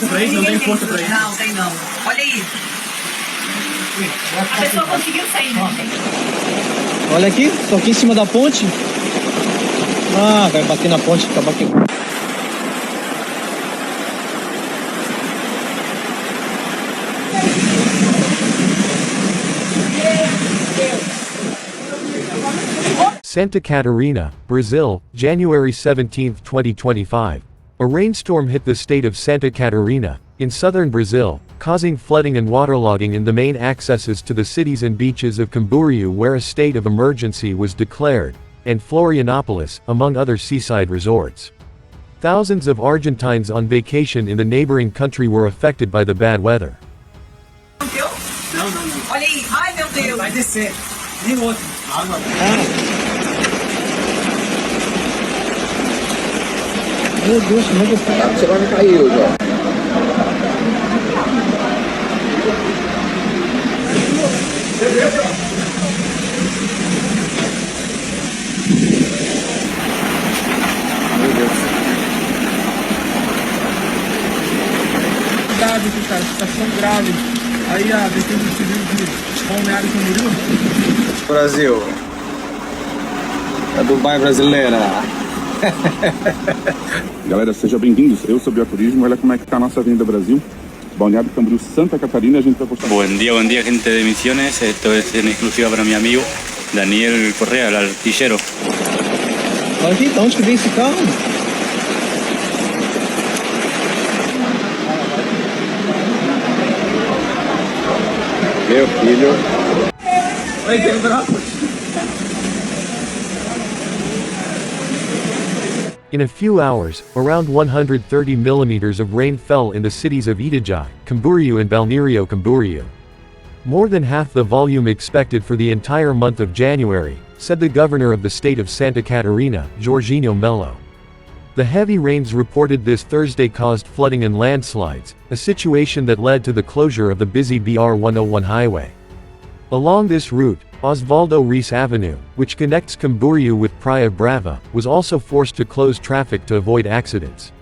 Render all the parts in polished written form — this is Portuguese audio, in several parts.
força pra isso? Não tem força pra isso? Não, tem não. Olha aí. A pessoa conseguiu sair, não tem. Olha aqui, tô aqui em cima da ponte. Ah, vai bater na ponte, acabar quebrando. Santa Catarina, Brazil, January 17, 2025. A rainstorm hit the state of Santa Catarina, in southern Brazil, causing flooding and waterlogging in the main accesses to the cities and beaches of Camboriú, where a state of emergency was declared, and Florianópolis, among other seaside resorts. Thousands of Argentines on vacation in the neighboring country were affected by the bad weather. Não. Olha aí. Ai, meu Deus. Vai descer. Nem outro. Água. Meu Deus, como é que eu faço? Você vai cair hoje, ó. Meu Deus. Grave, cara, situação grave. Aí a defesa civil de Balneário Camboriú. Brasil. A Dubai brasileira. Galera, sejam bem-vindos. Eu sou Bioturismo. Olha como é que tá a nossa Avenida Brasil. Balneário Camboriú, Santa Catarina. A gente vai postar. Buen día, gente de Misiones. Esto es en exclusiva para mi amigo Daniel Correa, el artillero. Olha aqui, de onde que vem esse carro? Meu filho. Vai quebrar. In a few hours, around 130 millimeters of rain fell in the cities of Itajai, Camboriú and Balneario Camboriú. More than half the volume expected for the entire month of January, said the governor of the state of Santa Catarina, Jorginho Melo. The heavy rains reported this Thursday caused flooding and landslides, a situation that led to the closure of the busy BR-101 highway. Along this route, Osvaldo Reis Avenue, which connects Camboriú with Praia Brava, was also forced to close traffic to avoid accidents.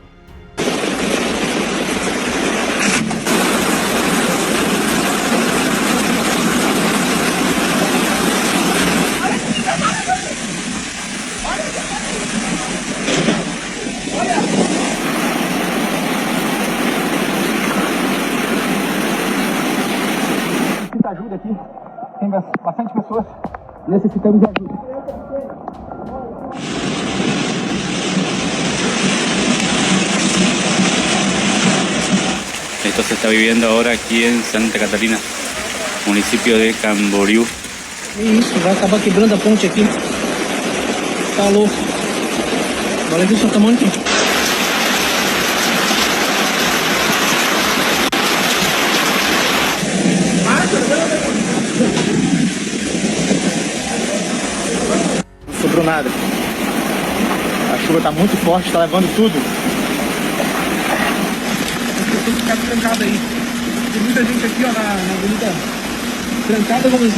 Ajuda aqui, tem bastante pessoas necessitando de ajuda. Esto se está viviendo ahora aquí en Santa Catarina, municipio de Camboriú. Isso, vai acabar quebrando a ponte aqui. Tá louco. Olha aqui o seu tamanho aqui. Não sobrou nada. A chuva tá muito forte, tá levando tudo. As pessoas ficaram trancadas aí. Tem muita gente aqui, ó, na avenida trancada como isso.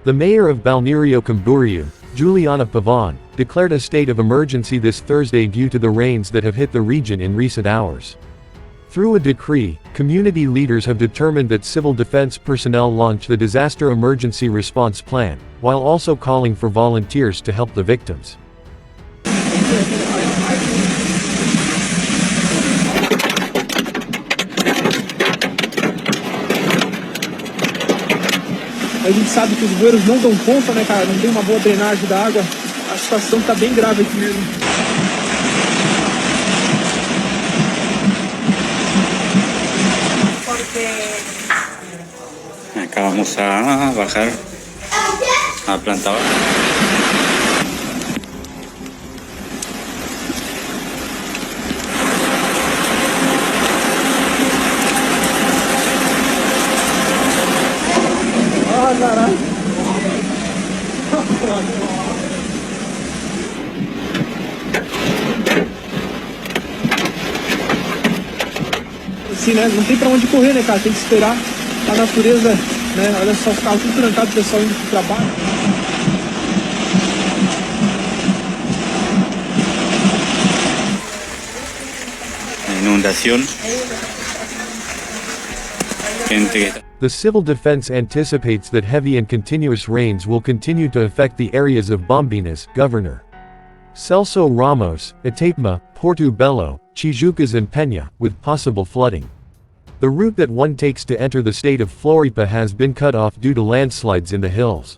The mayor of Balneario Camboriú, Juliana Pavon, declared a state of emergency this Thursday due to the rains that have hit the region in recent hours. Through a decree, community leaders have determined that civil defense personnel launch the disaster emergency response plan, while also calling for volunteers to help the victims. A gente sabe que os bueiros não dão conta, né, cara? Não tem uma boa drenagem da água. A situação tá bem grave aqui mesmo. Acá vamos a bajar a planta baja. Ah, caralho. Assim, né? Não tem pra onde correr, né, cara? Tem que esperar a natureza, né? Olha só, os carros tudo trancados, o pessoal indo pro trabalho. inundación. Gente que está... The civil defense anticipates that heavy and continuous rains will continue to affect the areas of Bombinas, Governor Celso Ramos, Itapema, Porto-Belo, Tijucas and Peña, with possible flooding. The route that one takes to enter the state of Floripa has been cut off due to landslides in the hills.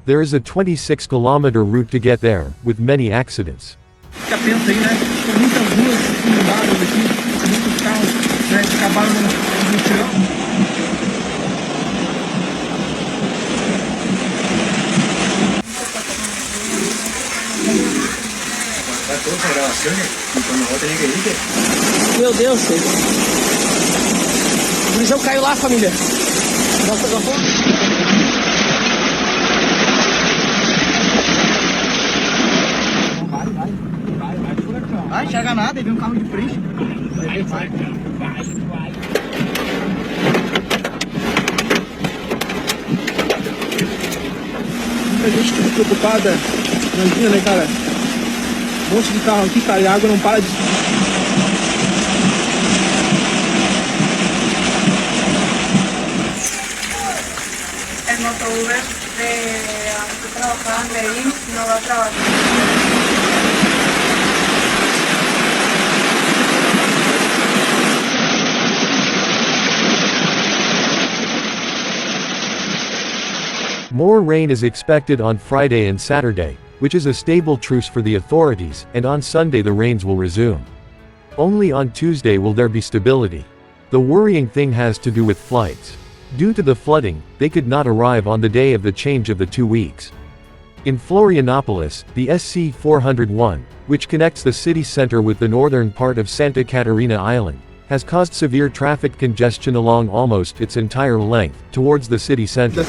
There is a 26-kilometer route to get there, with many accidents. Fica atento aí, né? Tem muitas ruas inundadas aqui, muitos carros, né, que acabaram no chão. Meu Deus, senhor. O Luizão caiu lá, família. Nossa, já foi. Vai, enxerga nada, ele viu um carro de frente. Vai. Muita gente fica preocupada. Imagina, né, cara? Um monte de carro aqui, cara, e a água não para de... El motover de que trabajaban de ahí no va a trabajar. More rain is expected on Friday and Saturday, which is a stable truce for the authorities, and on Sunday the rains will resume. Only on Tuesday will there be stability. The worrying thing has to do with flights. Due to the flooding, they could not arrive on the day of the change of the 2 weeks. In Florianópolis, the SC-401, which connects the city center with the northern part of Santa Catarina Island, has caused severe traffic congestion along almost its entire length, towards the city center.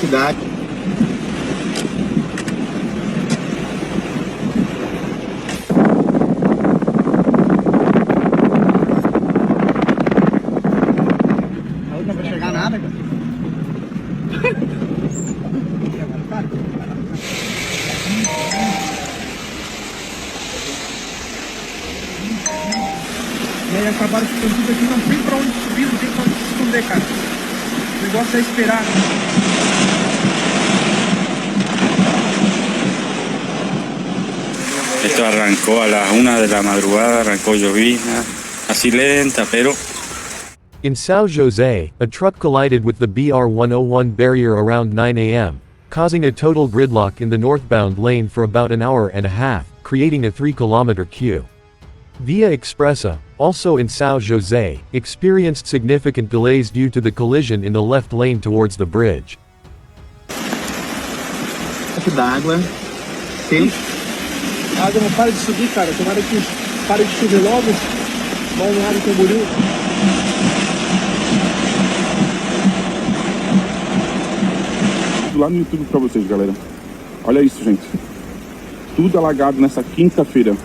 E aí acabaram ficando tudo aqui, não tem pra onde subir, não tem pra onde se esconder, cara. O negócio é esperar. Esto arrancó a las 1 de la madrugada, arrancó llovizna, así lenta, pero... In São José, a truck collided with the BR-101 barrier around 9 a.m., causing a total gridlock in the northbound lane for about an hour and a half, creating a 3-kilometer queue. Via Expressa, also in São José, experienced significant delays due to the collision in the left lane towards the bridge. Aqui d'água. Sim. A água não para de subir, cara. Tomara que pare de chover logo. Balneário Camboriú. Lá no YouTube pra vocês, galera. Olha isso, gente. Tudo alagado nessa quinta-feira.